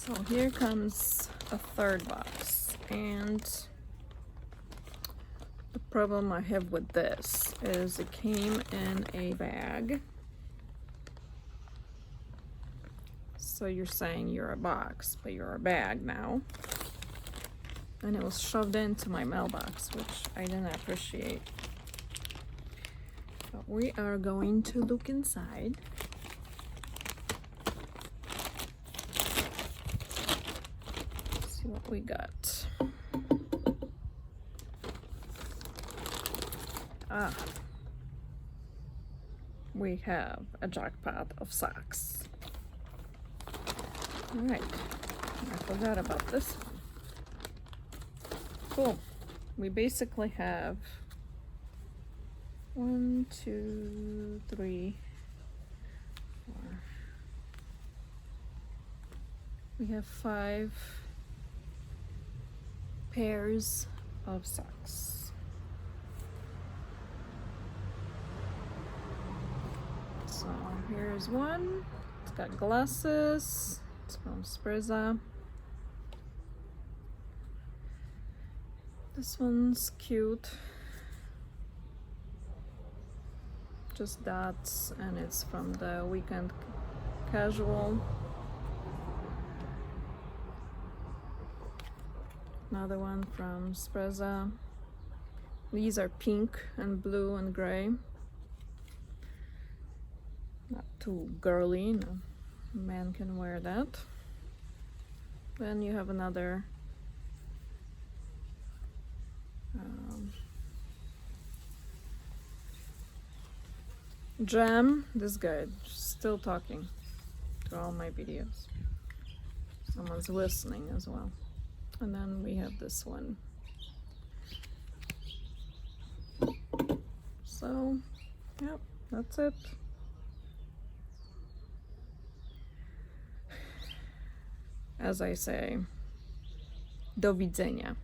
So here comes a third box, and the problem I have with this is it came in a bag. So you're saying you're a box, but you're a bag now. And it was shoved into my mailbox, which I didn't appreciate. But we are going to look inside. See what we got. We have a jackpot of socks. All right, I forgot about this one. Cool. We basically have 1, 2, 3, 4. We have 5 pairs of socks. So here's one. It's got glasses. It's from Sprezza. This one's cute. Just dots, and it's from the Weekend Casual. Another one from Sprezza. These are pink and blue and gray. Not too girly, no. A man can wear that. Then you have another Jam. This guy still talking to all my videos. Someone's listening as well. And then we have this one. So, yep, that's it. As I say, do widzenia.